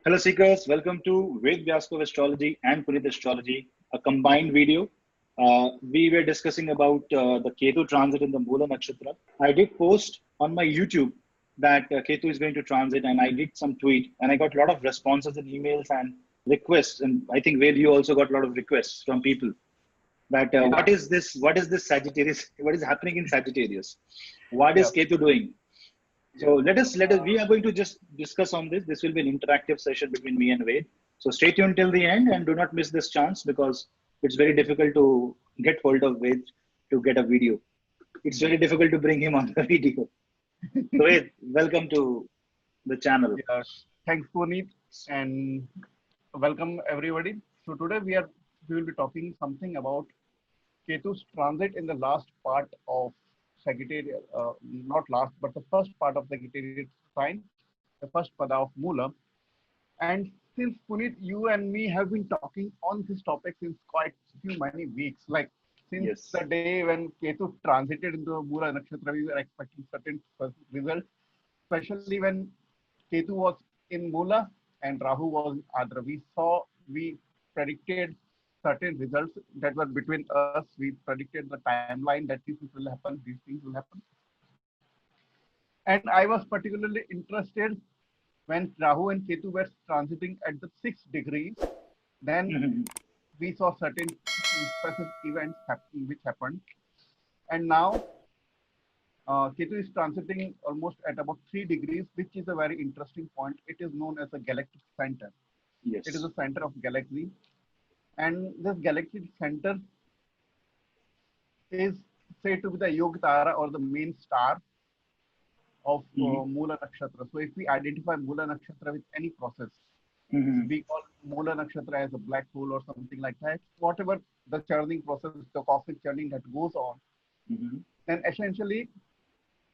Hello, seekers. Welcome to Ved Vyaskov Astrology and Puneet Astrology, a combined video. We were discussing about the Ketu transit in the Mula Nakshatra. I did post on my YouTube that Ketu is going to transit, and I did some tweet, and I got a lot of responses and emails and requests. And I think Ved, you also got a lot of requests from people that Yeah, what is this? What is this Sagittarius? What is happening in Sagittarius? What yeah, is Ketu doing? So yeah. let us we are going to just discuss on this. This will be an interactive session between me and Ved. So stay tuned till the end and do not miss this chance because it's very difficult to get hold of Ved to get a video. It's very difficult to bring him on the video. So Ved, welcome to the channel. Yeah. Thanks, Puneet, and welcome everybody. So today we will be talking something about Ketu's transit in the last part of Sagittarius, not last, but the first part of Sagittarius sign, the first pada of Mula. And since Puneet, you and me have been talking on this topic since quite few many weeks, like since Yes. the day when Ketu transited into Mula Nakshatra, we were expecting certain results, especially when Ketu was in Mula and Rahu was in Adra. We predicted certain results that were between us. We predicted the timeline that this will happen, these things will happen. And I was particularly interested when Rahu and Ketu were transiting at the 6 degrees. Then Mhm. we saw certain specific events which happened. And now Ketu is transiting almost at about 3 degrees, which is a very interesting point. It is known as a galactic center. It is Yes. the center of galaxy. And this galactic center is said to be the Yog Tara or the main star of Mhm. Mula Nakshatra. So if we identify Mula Nakshatra with any process, Mhm. we call Mula Nakshatra as a black hole or something like that. Whatever the churning process, the cosmic churning that goes on, Mhm. then essentially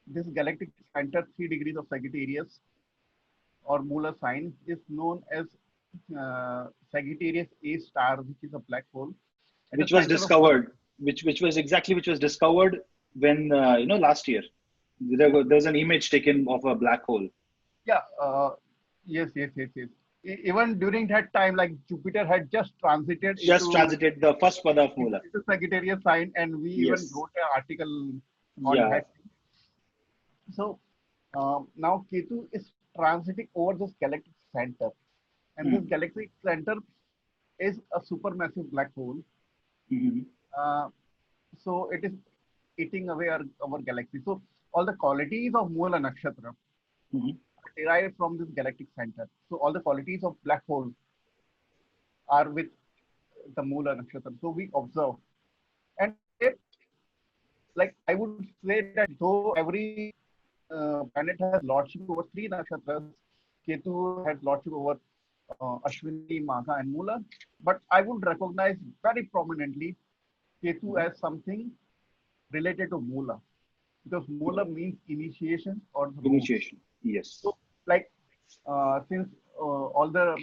this galactic center, 3 degrees of Sagittarius or Mula sign, is known as Sagittarius A star, which is a black hole at the Which was center of Mula. discovered, which was exactly which was discovered when last year. There's an image taken of a black hole. Yeah, yes. Even during that time, like Jupiter had just transited Just transited the first pada of Mula. into Sagittarius sign, and we even Yes. wrote an article on Yeah. that. So now Ketu is transiting over this galactic center, and this Mm-hmm. galactic center is a supermassive black hole. Mm-hmm. Uh, so it is eating away our galaxy. So all the qualities of Mula Nakshatra Mm-hmm. are derived from this galactic center. So all the qualities of black hole are with the Mula Nakshatra. So we observe. And it, like I would say that though every planet has lordship over three nakshatras, Ketu has lordship over Ashwini, Magha, and Mula. But I would recognize very prominently Ketu Mm-hmm. as something related to Mula because Mula means initiation or the roots. Initiation. Yes. So, like, since all the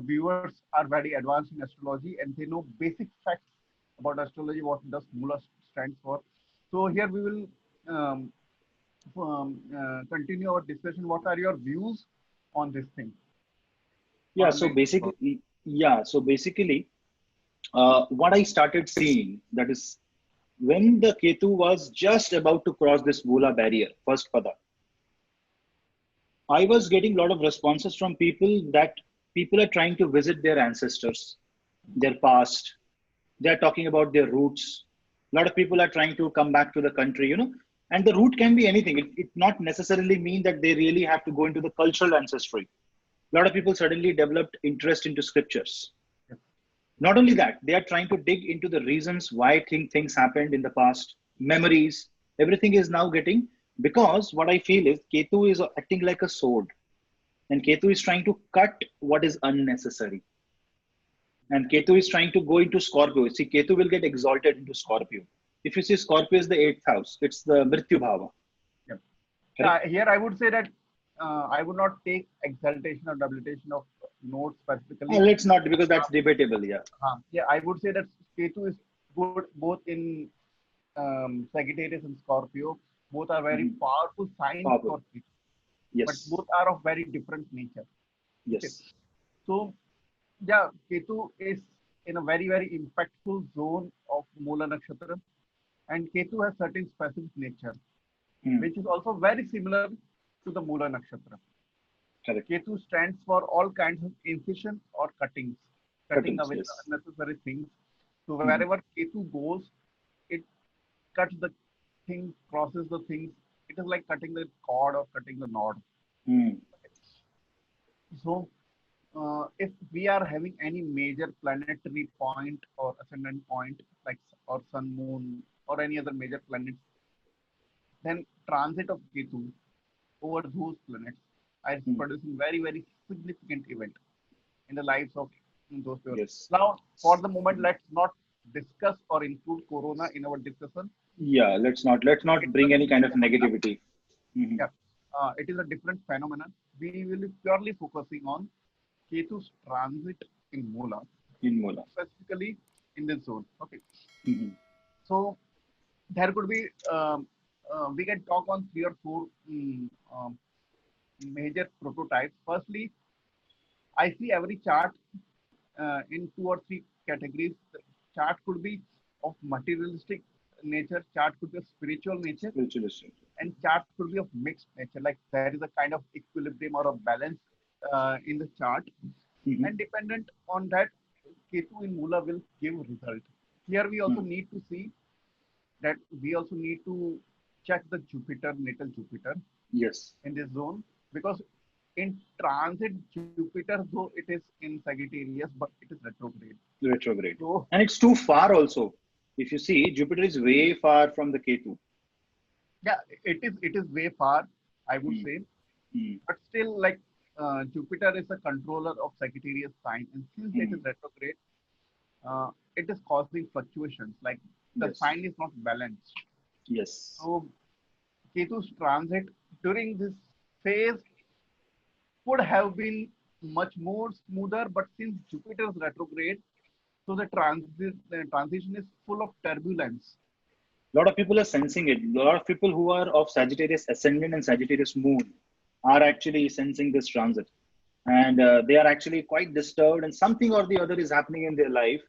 viewers are very advanced in astrology and they know basic facts about astrology, what does Mula stands for. So here we will continue our discussion. What are your views on this thing? Yeah. On So the basically, what I started seeing, that is when the Ketu was just about to cross this Mula barrier, first pada, I was getting a lot of responses from people that people are trying to visit their ancestors, their past. They're talking about their roots. A lot of people are trying to come back to the country. And the root can be anything. It not necessarily mean that they really have to go into the cultural ancestry. A lot of people suddenly developed interest into scriptures. Not only that, they are trying to dig into the reasons why things happened in the past, memories, everything is now getting, because what I feel is Ketu is acting like a sword, and Ketu is trying to cut what is unnecessary. And Ketu is trying to go into Scorpio. See, Ketu will get exalted into Scorpio. If you see Scorpio is the eighth house, it's the Mrityu Bhava. yeah. Correct? Here I would say that I would not take exaltation or debilitation of notes specifically. Let's not, because that's debatable. Yeah. Yeah, I would say that Ketu is good both in Sagittarius and Scorpio. Both are very Mhm. powerful signs Powerful. for Ketu, but Yes. both are of very different nature. Okay. Yes. So yeah, Ketu is in a very, very impactful zone of Mula Nakshatra, and Ketu has certain specific nature, Hmm. which is also very similar to the Mula Nakshatra. Correct. Ketu stands for all kinds of incision or cuttings, cutting Cuttings, away the yes. unnecessary things. So Hmm. wherever Ketu goes, it cuts the thing, crosses the things. It is like cutting the cord or cutting the knot. Hmm. So if we are having any major planetary point or ascendant point, like or sun, moon, or any other major planets, then transit of Ketu over those planets is Hmm. producing very, very significant event in the lives of those people. Yes. Now, for the moment, let's not discuss or include Corona in our discussion. Yeah, let's not It's a bring any kind different of phenomenon. negativity. Hmm. Yeah, it is a different phenomenon. We will be purely focusing on Ketu's transit in Mula, In Mola. specifically in this zone. Okay, Hmm. so there could be we can talk on three or four major prototypes. Firstly, I see every chart in two or three categories. The chart could be of materialistic nature, chart could be of spiritual nature, Spiritualistic. and chart could be of mixed nature. Like there is a kind of equilibrium or a balance in the chart, Hmm. and dependent on that, Ketu in Mula will give result. Here we also Hmm. need to see that we also need to check the Jupiter, natal Jupiter Yes. in this zone, because in transit Jupiter, though it is in Sagittarius, but it is retrograde. Retrograde. So And it's too far also. If you see, Jupiter is way far from the Ketu. yeah, it is way far, I would Hmm. say, Hmm. but still, like Jupiter is a controller of Sagittarius sign, and since it is Hmm. retrograde, it is causing fluctuations. Like the Yes. sign is not balanced. Yes. So Ketu's transit during this phase could have been much more smoother, but since Jupiter's retrograde, so the transition is full of turbulence. A lot of people are sensing it. A lot of people who are of Sagittarius ascendant and Sagittarius moon are actually sensing this transit. And they are actually quite disturbed, and something or the other is happening in their life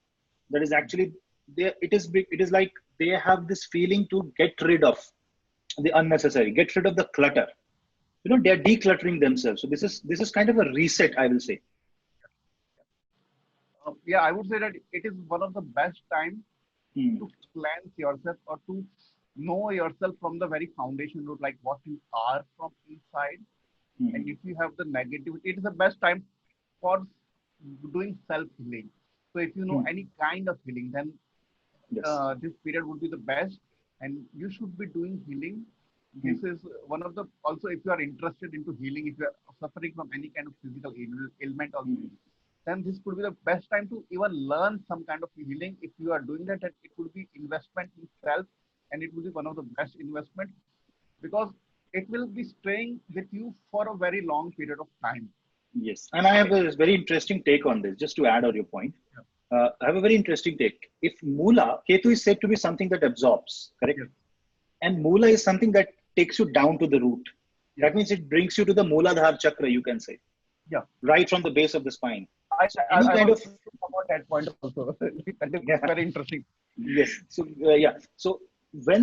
that is actually it is like they have this feeling to get rid of the unnecessary, get rid of the clutter. They're decluttering themselves. So this is kind of a reset, I will say. Yeah, I would say that it is one of the best time Hmm. to cleanse yourself or to know yourself from the very foundation root, like what you are from inside. And Hmm. if you have the negativity, it is the best time for doing self healing. So if you know Hmm. any kind of healing, then Yes. this period would be the best, and you should be doing healing. Hmm. This is one of the, also if you are interested into healing, if you are suffering from any kind of physical ailment also, Hmm. then this could be the best time to even learn some kind of healing. If you are doing that, it would be investment in self, and it will be one of the best investment, because it will be staying with you for a very long period of time. Yes, and I have Okay. a very interesting take on this. Just to add on your point, Yeah. I have a very interesting take. If Mula, Ketu is said to be something that absorbs, correct? Yes. And Mula is something that takes you down to the root. Yes. That means it brings you to the Mooladhara chakra, you can say, Yeah. right from the base of the spine. I, So I, any I kind was of, going to come on that point also. That is yeah, very interesting. yes. So yeah. So when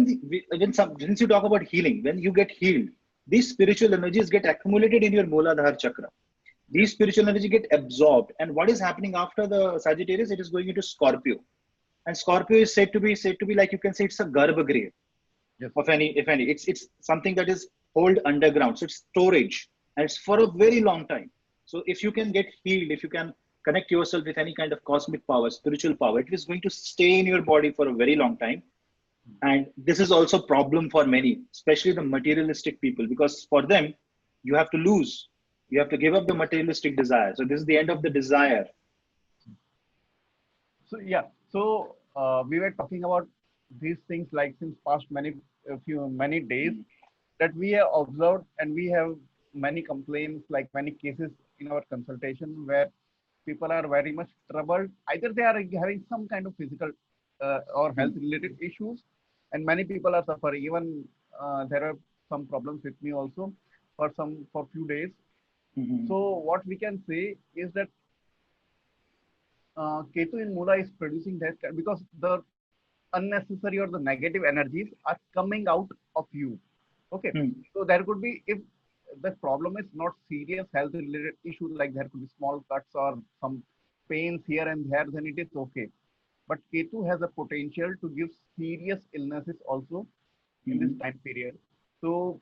since you talk about healing, when you get healed, these spiritual energies get accumulated in your Mooladhara chakra. Yes. These spiritual energy get absorbed, and what is happening after the Sagittarius? It is going into Scorpio, and Scorpio is said to be like, you can say, it's a garbhagriha Yes. of any, if any. It's something that is hold underground, so it's storage, and it's for a very long time. So if you can get healed, if you can connect yourself with any kind of cosmic power, spiritual power, it is going to stay in your body for a very long time. And this is also a problem for many, especially the materialistic people, because for them, you have to lose, you have to give up the materialistic desire. So this is the end of the desire. So yeah, so we were talking about these things like since past many days, Mm. that we have observed, and we have many complaints, like many cases in our consultation where people are very much troubled. Either they are having some kind of physical or health Mm. related issues, and many people are suffering. Even there are some problems with me also for few days. Mhm. So what we can say is that Ketu in Moola is producing that because the unnecessary or the negative energies are coming out of you. Okay. Hmm. So there could be, if the problem is not serious health related issue, like there could be small cuts or some pains here and there, then it is okay. But Ketu has a potential to give serious illnesses also in this Hmm. time period. So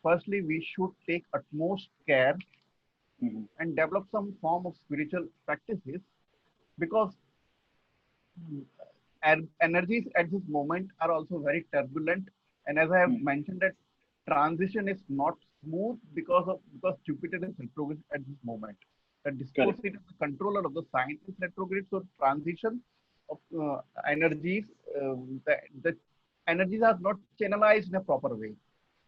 firstly, we should take utmost care Hmm. and develop some form of spiritual practices, because energies at this moment are also very turbulent. And as I have Hmm. mentioned, that transition is not smooth because Jupiter is retrograde at this moment. The Correct. disposition, the controller of the sign is retrograde, so transition of energies, the energies are not channelized in a proper way.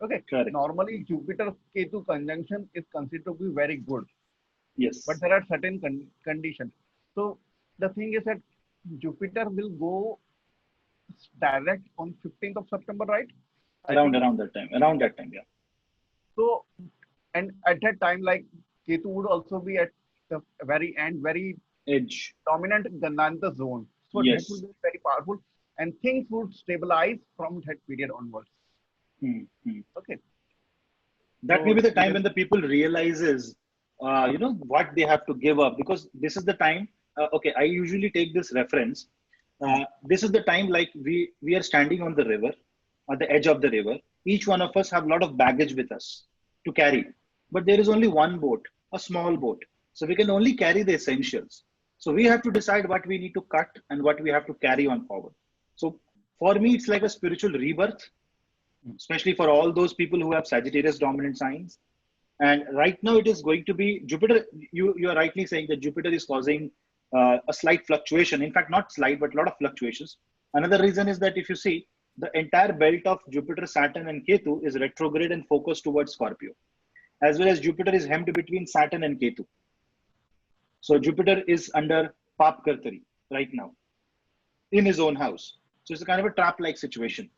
Okay, Correct. normally Jupiter Ketu conjunction is considered to be very good, but Yes. there are certain conditions. So the thing is that Jupiter will go direct on 15th of September, right? I think Around that time. Around that time. Yeah. so. And at that time, like Ketu would also be at the very end, very Edge. dominant Gandanta zone. So that would Yes. be very powerful, and things would stabilize from that period onwards. Hmm. Hmm. Okay, That may so be the time this, when the people realizes, what they have to give up, because this is the time. Okay, I usually take this reference. This is the time, like we are standing on the river, at the edge of the river. Each one of us have a lot of baggage with us to carry, but there is only one boat, a small boat, so we can only carry the essentials. So we have to decide what we need to cut and what we have to carry on forward. So for me, it's like a spiritual rebirth, especially for all those people who have Sagittarius dominant signs. And right now, it is going to be Jupiter. You are rightly saying that Jupiter is causing a slight fluctuation. In fact, not slight, but a lot of fluctuations. Another reason is that if you see, the entire belt of Jupiter, Saturn, and Ketu is retrograde and focused towards Scorpio, as well as Jupiter is hemmed between Saturn and Ketu. So Jupiter is under Pap Kartari right now in his own house. So it's a kind of a trap-like situation.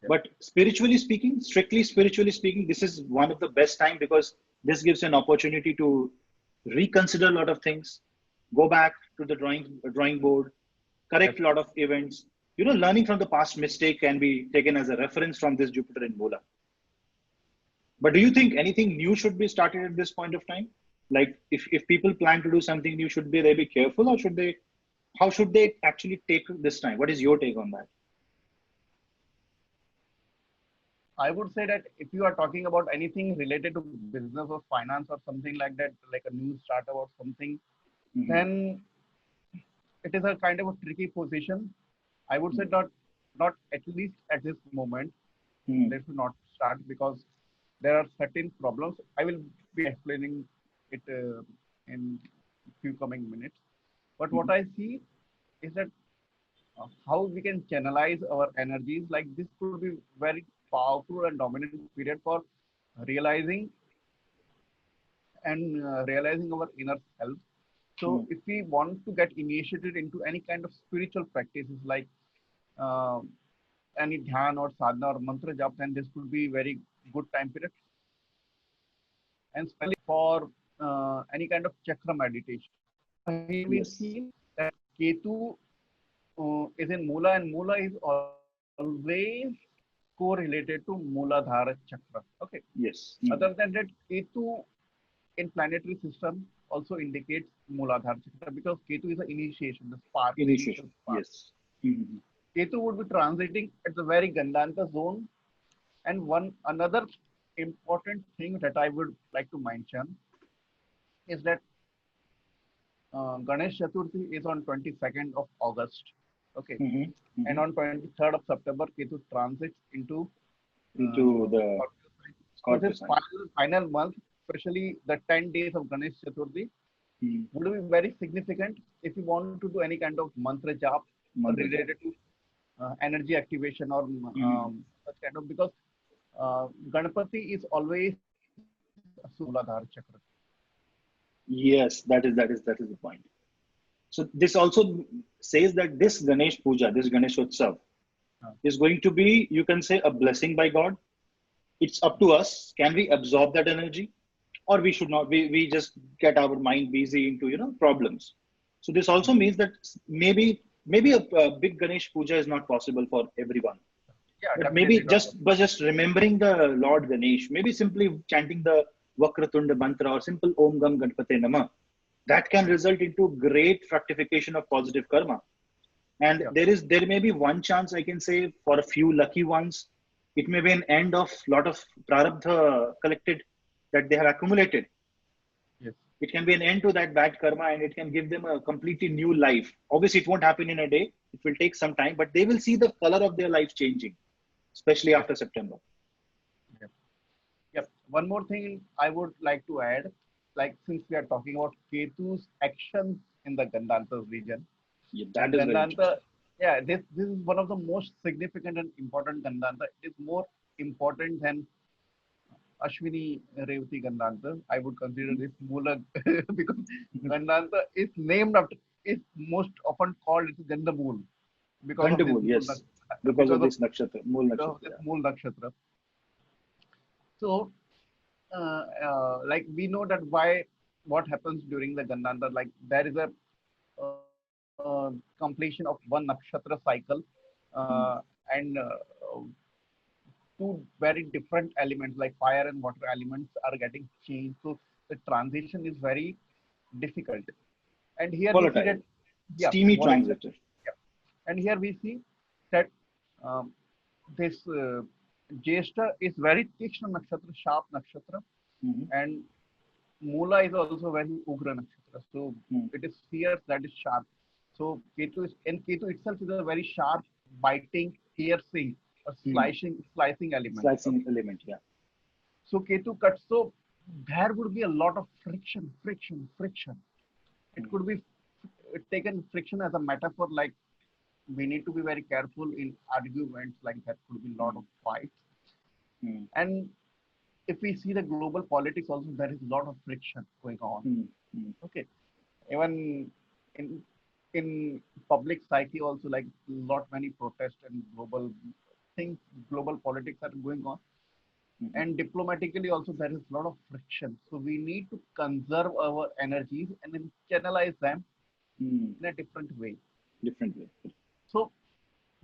yeah, But spiritually speaking, strictly spiritually speaking, this is one of the best time, because this gives an opportunity to reconsider a lot of things, go back to the drawing board, yes, correct a lot of events. Learning from the past mistake can be taken as a reference from this Jupiter in Moola. But do you think anything new should be started at this point of time? Like if people plan to do something new, should they be careful, or should they, how should they actually take this time? What is your take on that? I would say that if you are talking about anything related to business or finance or something like that, like a new startup or something, Hmm. then it is a kind of a tricky position. I would say not at least at this moment. Hmm. They should not start because there are certain problems. I will be explaining it in few coming minutes. But what Hmm. I see is that how we can channelize our energies. Like this could be very powerful and dominant period for realizing and realizing our inner self. Hmm. So if we want to get initiated into any kind of spiritual practices like uh, any dhyan or sadhana or mantra jap, then this could be very good time period. And especially for any kind of chakra meditation. Here we Yes. see that Ketu is in Mula, and Mula is always correlated to Mooladhara chakra. Okay. Yes. Other than that, Ketu in planetary system also indicates Mooladhara chakra because Ketu is the initiation, the spark, the initial Initiation. spark. Yes. Hmm. Ketu would be transiting at the very Gandanta zone. And one another important thing that I would like to mention is that Ganesh Chaturthi is on 22nd of August. Okay. Hmm. And Hmm. on 23rd of September, Ketu transits into Into the Scorpio sign. So Scorpio this sign. final month, especially the 10 days of Ganesh Chaturthi, Hmm. would be very significant if you want to do any kind of mantra jap or Mantra japa. related to energy activation or Hmm. such kind of, because Ganapati is always a Mooladhara chakra. Yes, that is the point. So this also says that this Ganesh Puja, this Ganesh Utsav, Uh, is going to be, you can say, a blessing by God. It's up to us. Can we absorb that energy, or we should not? We just get our mind busy into problems. So this also means that maybe a big Ganesh puja is not possible for everyone, Yeah, but maybe definitely not. just remembering the Lord Ganesh, maybe simply chanting the Vakratunda mantra or simple Om Gam Ganpate Namah, that can result into great fructification of positive karma. And Yeah. there may be one chance, I can say, for a few lucky ones, it may be an end of lot of prarabdha collected that they have accumulated. Yes. It can be an end to that bad karma, and it can give them a completely new life. Obviously, it won't happen in a day. It will take some time, but they will see the color of their life changing, especially Yes. after September. Yep. Yep. One more thing I would like to add, like since we are talking about Ketu's actions in the Gandanta region, Yeah, that and is very Gandanta, interesting. yeah, this is one of the most significant and important Gandanta. It is more important than Ashwini Revati Gandanta. I would consider Mhm. this Mula because Gandanta is named after, is most often called it Gandamul because of this Gandamul, Mool, yes, because of because of this nakshatra, Mool this nakshatra. Mool Nakshatra. So, like we know that why what happens during the Gandanta, like there is a completion of one nakshatra cycle, Yeah. and two very different elements like fire and water elements are getting changed. So the transition is very difficult. And here we see that, Volatile, yeah, steamy volatile. transitor. Yeah. And here we see that um, this Jyeshta is very Tikshna nakshatra, sharp nakshatra, Hmm. and Mula is also very Ugra nakshatra. So it is fierce, that is sharp. So Ketu is, and Ketu itself is a very sharp, biting, piercing, or Hmm. slicing element. Slicing Okay. element, yeah. So Ketu cuts. So there would be a lot of friction. It Hmm. could be taken friction as a metaphor, like we need to be very careful in arguments, like there could be a lot Hmm. of fights. Hmm. And if we see the global politics also, there is a lot of friction going on. Hmm. Hmm. Okay. Even in in public psyche also, like lot many protests and global things, global politics are going on. Hmm. And diplomatically also there is a lot of friction. So we need to conserve our energies and then channelize them Hmm. in a different way. Different way. So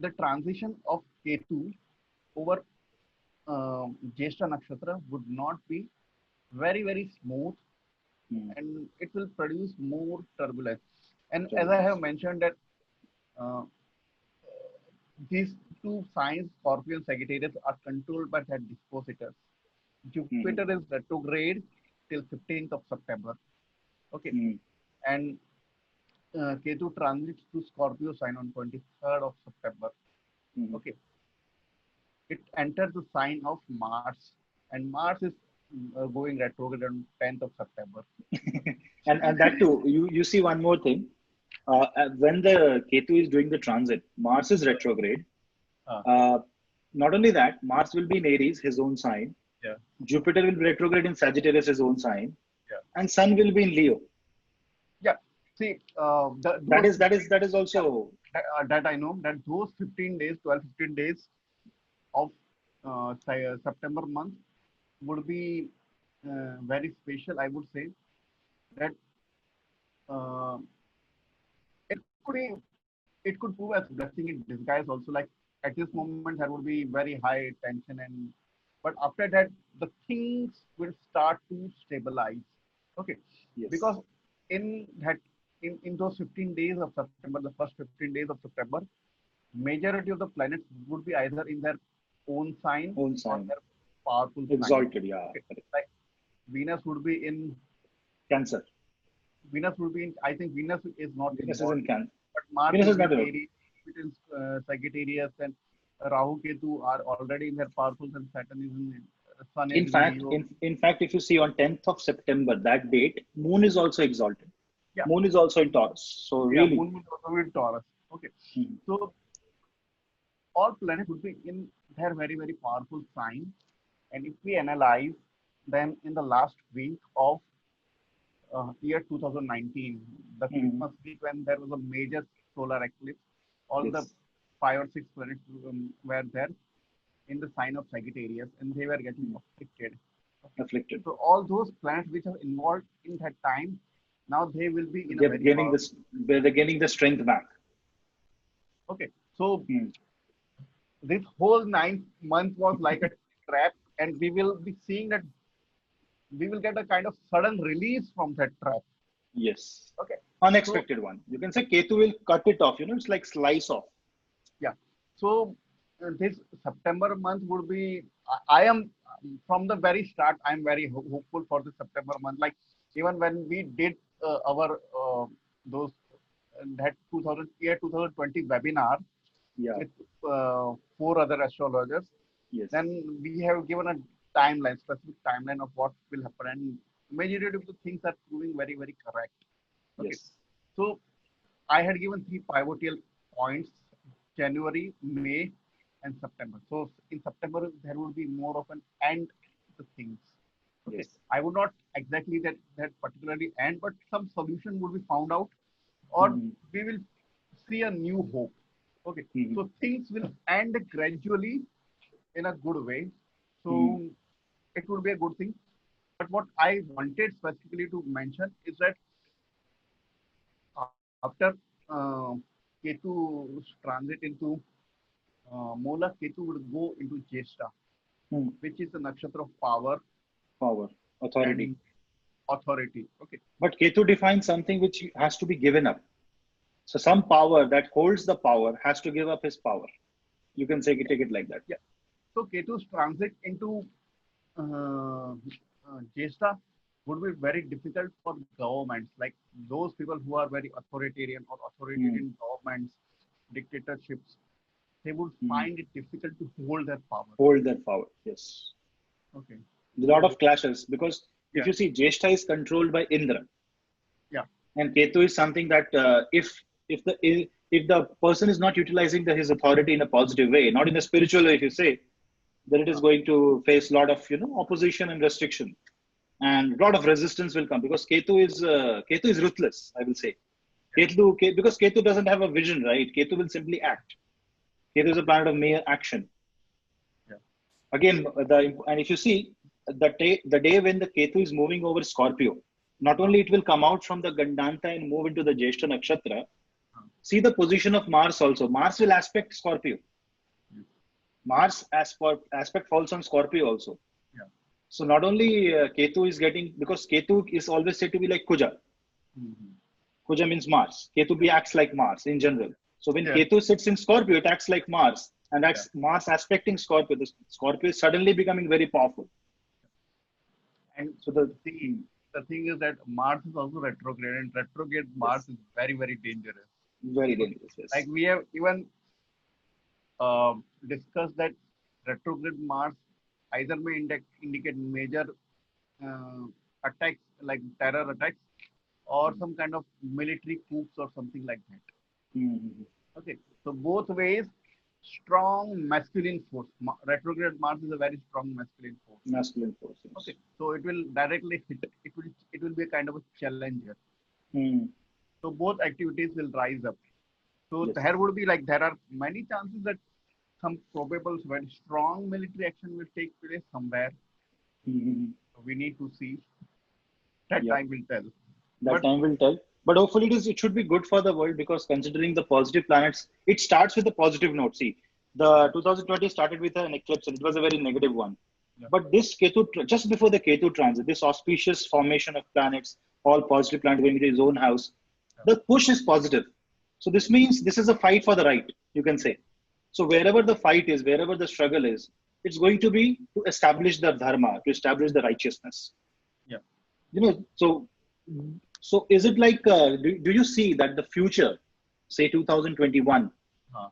the transition of Ketu over Jyeshta Nakshatra would not be very smooth, Hmm. and it will produce more turbulence. And as I have Turbulence. mentioned that uh, these two signs, Scorpio and Sagittarius, are controlled by their dispositors. Hmm. Jupiter is retrograde till 15th of September. Okay. Hmm. And Ketu transits to Scorpio sign on 23rd of September. Hmm. Okay. It enters the sign of Mars, and Mars is going retrograde on 10th of September. And that too, you see one more thing. When the Ketu is doing the transit, Mars is retrograde. Uh, Uh, Not only that, Mars will be in Aries, his own sign. yeah, Jupiter will be retrograde in Sagittarius, his own sign, yeah, and Sun will be in Leo. yeah. See, That those is that 15, is that is yeah, also. that I know that those 15 days, 12, 15 days of September month would be very special. I would say that uh, it could be, it could prove as blessing in disguise also. Like at this moment there would be very high tension, and but after that the things will start to stabilize. Okay. Yes. Because in that, in those 15 days of September, the first 15 days of September, majority of the planets would be either in their own sign Own or sign. their powerful sign. Exalted, yeah. Okay. Correct. Like Venus would be in, Cancer. Venus would be in, I think Venus is not Venus is involved, in Cancer. but Mars Venus would is be not in a. Aries, it is Sagittarius, and Rahu Ketu are already in their powerful, and Saturn is in, Sun is In in fact, Leo. in fact, if you see on 10th of September, that date, Moon is also exalted. Yeah, Moon is also in Taurus. So yeah, really, Moon will also be in Taurus. Okay, hmm, so all planets would be in their very powerful sign, and if we analyze them in the last week of year 2019, the hmm, Christmas week when there was a major solar eclipse, all the yes, 5 or 6 planets were there in the sign of Sagittarius, and they were getting hmm, afflicted. Okay. afflicted. So all those planets which are involved in that time, Now they will be in a They're very gaining powerful. this. They're gaining the strength back. Okay, so Hmm. this whole 9 month was like a trap, and we will be seeing that we will get a kind of sudden release from that trap. Yes. Okay, so Unexpected one. You can say Ketu will cut it off. It's like slice off. yeah, so this September month would be. I am from the very start. I'm very hopeful for the September month. Like even when we did our those that 2020 webinar Yeah. with four other astrologers, Yes. then we have given a timeline, specific timeline of what will happen, and majority of the things are proving very, very correct. Okay, Yes. so I had given three pivotal points: January, May, and September. So in September there will be more of an end to things. Okay, Yes. I would not exactly that particularly end, but some solution would be found out, or Hmm. we will see a new hope. Okay, Hmm. so things will end gradually in a good way. Hmm. So it would be a good thing. But what I wanted specifically to mention is that after Ketu's transit into Mola, Ketu would go into Jesta, Hmm. which is the nakshatra of power Power, authority. and authority. Okay. But Ketu defines something which has to be given up. So some power that holds the power has to give up his power. You can take it like that. Yeah. So Ketu's transit into Jesta would be very difficult for governments, like those people who are very authoritarian or Hmm. authoritarian governments, dictatorships. They would Hmm. find it difficult to hold their power. Hold that power. Yes. Okay. A lot So of clashes because if yeah, you see, Jeshta is controlled by Indra, yeah, and Ketu is something that if the person is not utilizing his authority in a positive way, not in a spiritual way, if you say, then it is uh, going to face a lot of opposition and restriction, and a lot of resistance will come because Ketu is ruthless. I will say because Ketu doesn't have a vision, right? Ketu will simply act. Ketu is a planet of mere action. yeah, Again, and if you see the day when the Ketu is moving over Scorpio, not uh, only it will come out from the Gandanta and move into the Jeshta Nakshatra, uh, see the position of Mars also. Mars will aspect Scorpio. yeah, Aspect falls on Scorpio also. yeah. So not only Ketu is getting, because Ketu is always said to be like Kuja. Mhm. Kuja means Mars. Ketu be acts like Mars in general. So when Yeah, Ketu sits in Scorpio, it acts like Mars. And yeah. that's Mars aspecting Scorpio. The Scorpio is suddenly becoming very powerful. And So the see, the thing is that Mars is also retrograde, and retrograde Mars yes, is very, very dangerous. very Okay, dangerous. like Yes. we have even discussed that retrograde Mars either may indicate major uh, attacks, like terror attacks, or some kind of military coups or something like that. Mm-hmm. Okay, so both ways, strong masculine force. Retrograde Mars is a very strong masculine force. Masculine force. Okay, Yes. so it will directly hit. It will be a kind of a challenger. Mm. So both activities will rise up. So Yes. there would be like there are many chances that some probable very strong military action will take place somewhere. Mm-hmm. So we need to see. That Yep. time will tell. That But time will tell. But hopefully it should be good for the world because considering the positive planets, it starts with a positive note. See, the yeah, 2020 started with an eclipse and it was a very negative one. yeah, But this just before the Ketu transit, this auspicious formation of planets, all positive planets going into his own house, yeah, the push is positive. So this means this is a fight for the right, you can say. So wherever the fight is, wherever the struggle is, it's going to be to establish the dharma, to establish the righteousness. yeah. So is it like do you see that the future, say 2021, Huh.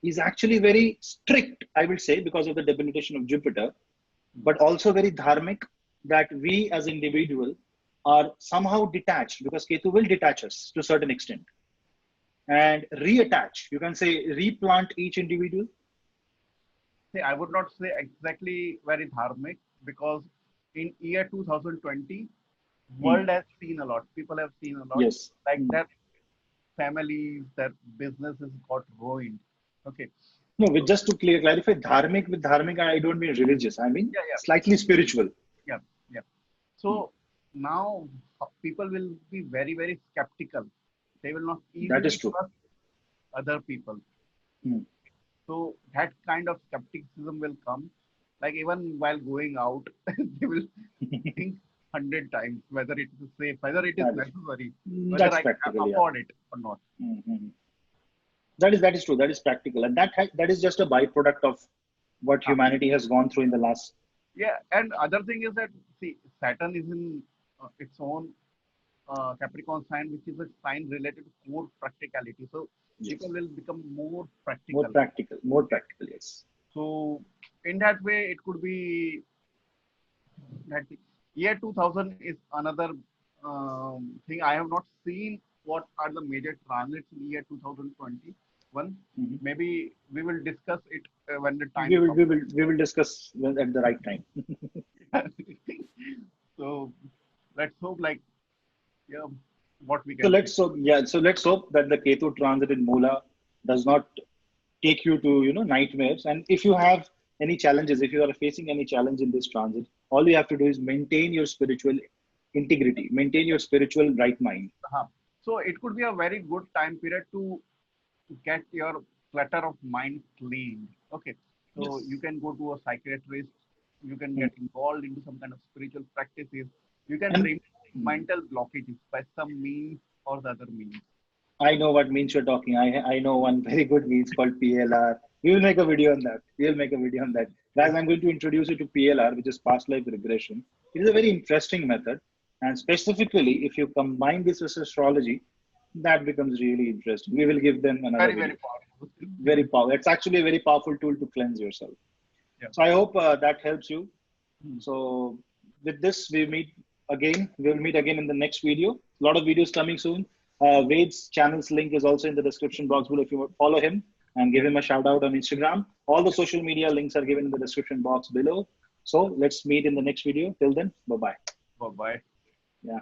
is actually very strict, I will say, because of the debilitation of Jupiter, Hmm. but also very dharmic, that we as individual are somehow detached because Ketu will detach us to a certain extent and reattach, you can say, replant each individual. See, I would not say exactly very dharmic because in year 2020, Hmm. world has seen a lot. People have seen a lot. Yes. Like Hmm. their families, their businesses got ruined. Okay. No, with So just to clarify, dharmic with dharmic, I don't mean religious. I mean yeah, yeah, slightly spiritual. yeah, yeah. Hmm. So now people will be very, very skeptical. They will not That is easily true. trust other people. Hmm. So that kind of skepticism will come. Like even while going out, they will think 100 times whether it is safe, whether it is That is necessary, whether that's I can practical, yeah. afford it or not. Hmm. That is true. That is practical, and that is just a byproduct of what Ah, humanity has gone through in the last. yeah, and other thing is that see, Saturn is in its own Capricorn sign, which is a sign related to core practicality. So people Yes, will become more more practical. practical, more practical. Yes, So in that way, it could be that year 2000 is another thing. I have not seen what are the major transits in year 2021. hmm Maybe we will discuss it when the time we will comes. we will we will discuss at the right time. So let's hope like yeah, what we So can see. let's hope that the Ketu transit in Moola does not take you to nightmares. And if you have any challenges, if you are facing any challenge in this transit, all you have to do is maintain your spiritual integrity, maintain your spiritual right mind. Uh-huh. So it could be a very good time period to get your clutter of mind cleaned. Okay. So you Yes. can go to a psychiatrist, you can Hmm. get involved into some kind of spiritual practices, you can And remove mental blockages by some means or the other means. I know what means you're talking. I know one very good means called PLR. We will make a video on that. We will make a video on that. Guys, I'm going to introduce you to PLR, which is past life regression. It is a very interesting method. And specifically, if you combine this with astrology, that becomes really interesting. We will give them another Very, very video. powerful. Very powerful. It's actually a very powerful tool to cleanse yourself. Yeah. So I hope that helps you. Hmm. So with this, we meet again. We'll meet again in the next video. A lot of videos coming soon. Wade's channel's link is also in the description box below. If you follow him and give Yeah. him a shout out on Instagram, all the Yeah. social media links are given in the description box below. So let's meet in the next video. Till then, bye bye. Bye bye. Yeah.